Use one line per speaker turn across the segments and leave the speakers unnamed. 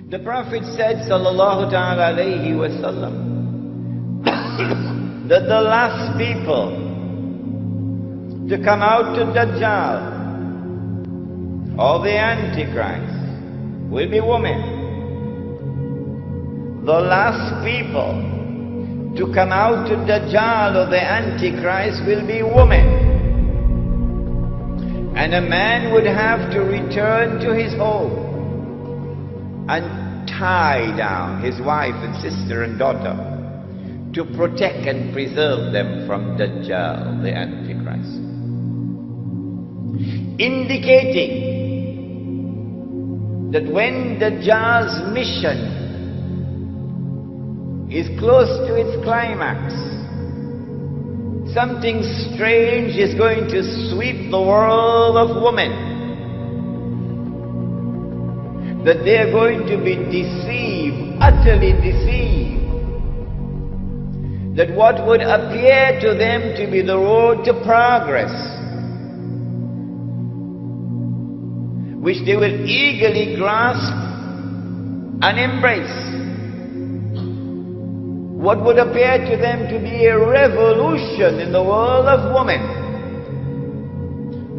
The Prophet said, sallallahu ta'ala alayhi wa sallam, that the last people to come out to Dajjal, or the Antichrist, will be women. The last people to come out to Dajjal or the Antichrist will be women. And a man would have to return to his home and tie down his wife and sister and daughter to protect and preserve them from Dajjal, the Antichrist. Indicating that when Dajjal's mission is close to its climax, something strange is going to sweep the world of women. That they are going to be deceived, utterly deceived. That what would appear to them to be the road to progress, which they will eagerly grasp and embrace, what would appear to them to be a revolution in the world of women,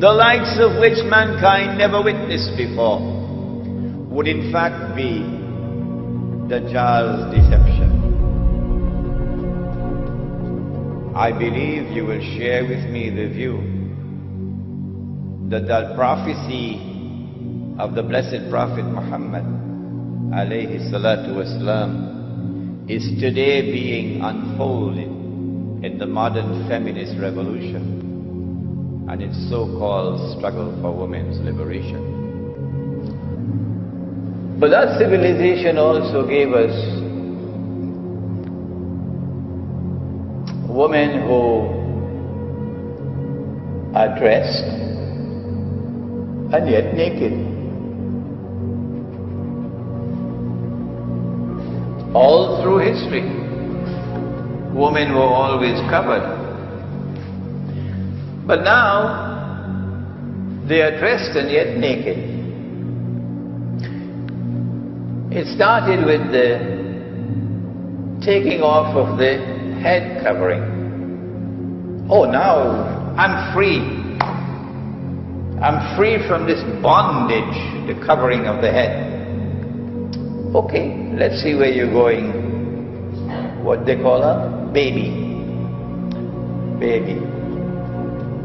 the likes of which mankind never witnessed before, would in fact be Dajjal's deception. I believe you will share with me the view that the prophecy of the blessed Prophet Muhammad alayhi salatu wasalam is today being unfolded in the modern feminist revolution and its so-called struggle for women's liberation. But that civilization also gave us women who are dressed and yet naked. All through history, women were always covered. But now, they are dressed and yet naked. It started with the taking off of the head covering. Oh, now I'm free. I'm free from this bondage, the covering of the head. Okay, let's see where you're going. What they call a baby. Baby.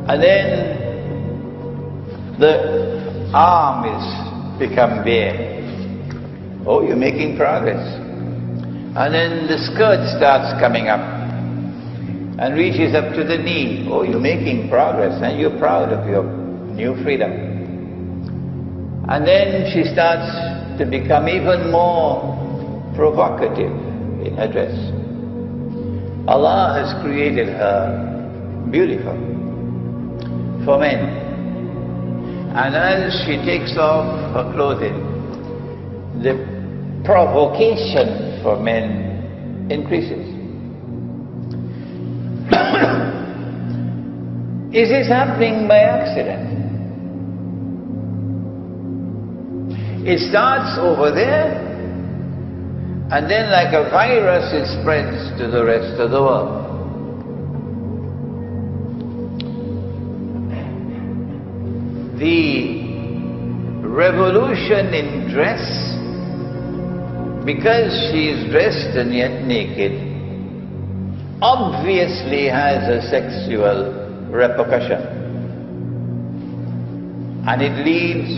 And then the arm is become bare. Oh, you're making progress. And then the skirt starts coming up and reaches up to the knee. Oh, you're making progress and you're proud of your new freedom. And then she starts to become even more provocative in her dress. Allah has created her beautiful for men. And as she takes off her clothing, the provocation for men increases. Is this happening by accident? It starts over there, and then like a virus it spreads to the rest of the world. The revolution in dress, because she is dressed and yet naked, obviously has a sexual repercussion. And it leads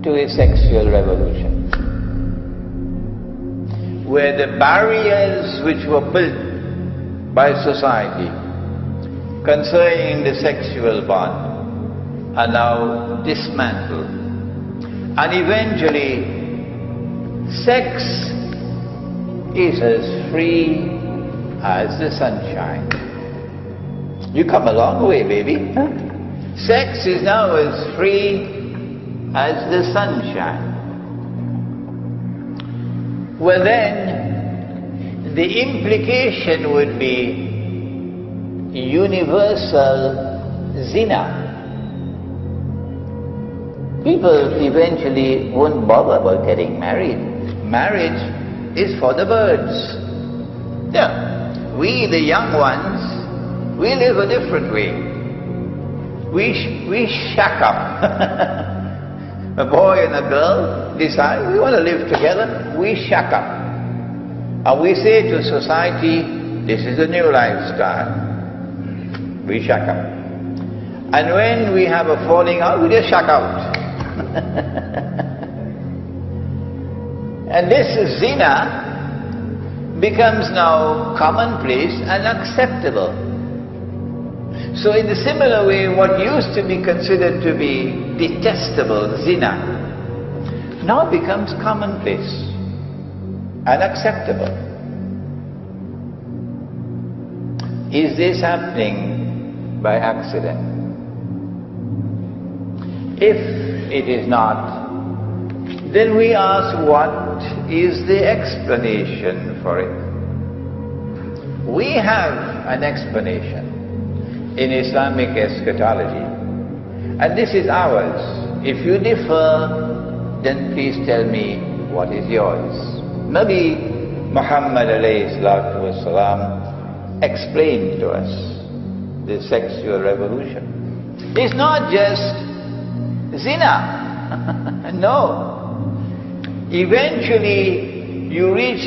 to a sexual revolution, where the barriers which were built by society concerning the sexual bond are now dismantled. And eventually, sex is as free as the sunshine. You come a long way, baby. Huh? Sex is now as free as the sunshine. Well then, the implication would be universal zina. people eventually won't bother about getting married. Marriage is for the birds. Yeah, we the young ones, we live a different way. We shack up. A boy and a girl decide we want to live together, we shack up. And we say to society, this is a new lifestyle. We shack up. And when we have a falling out, we just shack out. And this zina becomes now commonplace and acceptable. So in a similar way, what used to be considered to be detestable, zina, now becomes commonplace and acceptable. Is this happening by accident? If it is not, then we ask, what is the explanation for it? We have an explanation in Islamic eschatology, and this is ours. If you differ, then please tell me what is yours. Nabi Muhammad alayhi salatu wasalam explained to us the sexual revolution. It's not just zina. No. Eventually you reach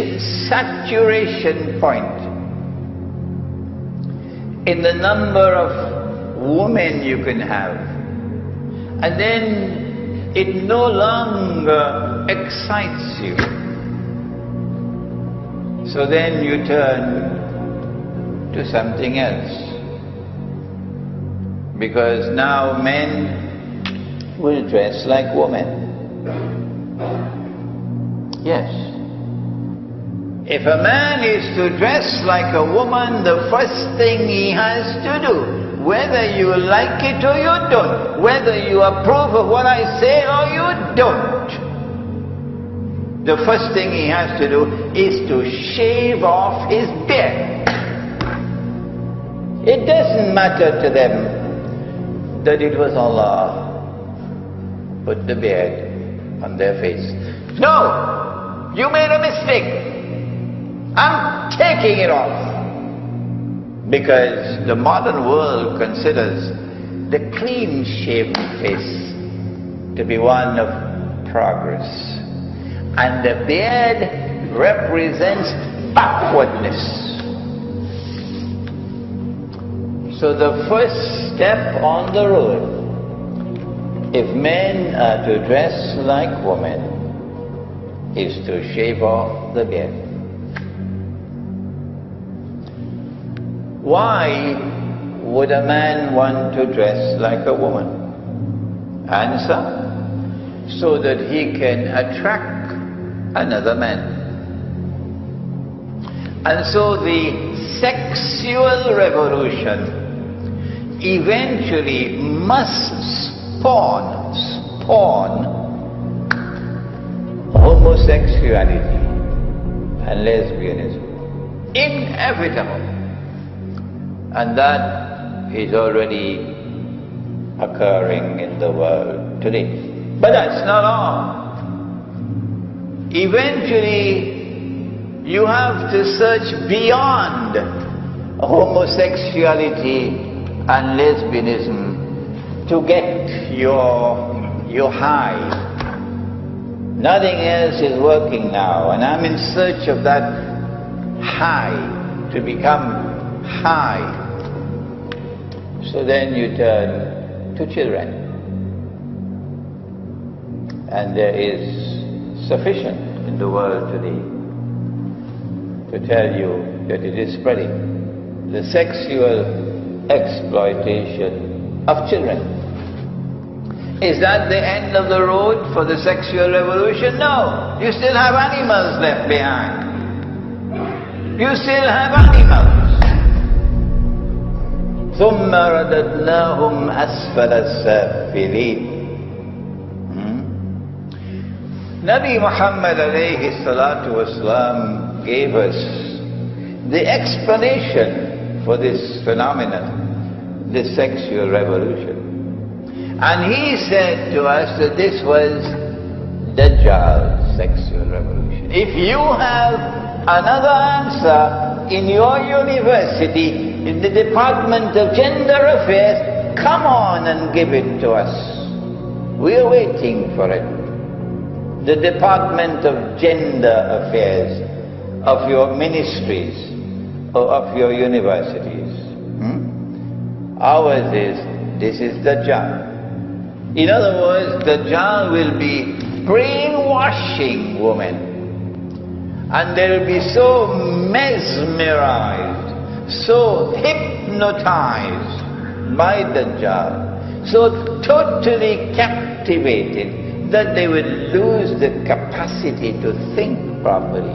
saturation point in the number of women you can have, and then it no longer excites you. So then you turn to something else, because now men will dress like women. Yes. If a man is to dress like a woman, the first thing he has to do, whether you like it or you don't, whether you approve of what I say or you don't, the first thing he has to do is to shave off his beard. It doesn't matter to them that it was Allah put the beard on their face. No! You made a mistake. I'm taking it off. Because the modern world considers the clean-shaven face to be one of progress. And the beard represents backwardness. So the first step on the road, if men are to dress like women, is to shave off the beard. Why would a man want to dress like a woman? Answer: so that he can attract another man. And so the sexual revolution eventually must spawn homosexuality and lesbianism. Inevitable. And that is already occurring in the world today. But that's not all. Eventually, you have to search beyond homosexuality and lesbianism to get your high. Nothing else is working now, and I'm in search of that high, to become high. So then you turn to children. And there is sufficient in the world today to tell you that it is spreading. The sexual exploitation of children. Is that the end of the road for the sexual revolution? No. You still have animals left behind. You still have animals. ثُمَّ رَدَدْنَاهُمْ أَسْفَلَ السَّافِلِينَ. Nabi Muhammad alayhi salatu wasalam gave us the explanation for this phenomenon, this sexual revolution. And he said to us that this was Dajjal's sexual revolution. If you have another answer in your university, in the Department of Gender Affairs, come on and give it to us. We are waiting for it. The Department of Gender Affairs of your ministries or of your universities. Ours is, this is Dajjal. In other words, Dajjal will be brainwashing women. And they'll be so mesmerized, so hypnotized by Dajjal, so totally captivated that they will lose the capacity to think properly.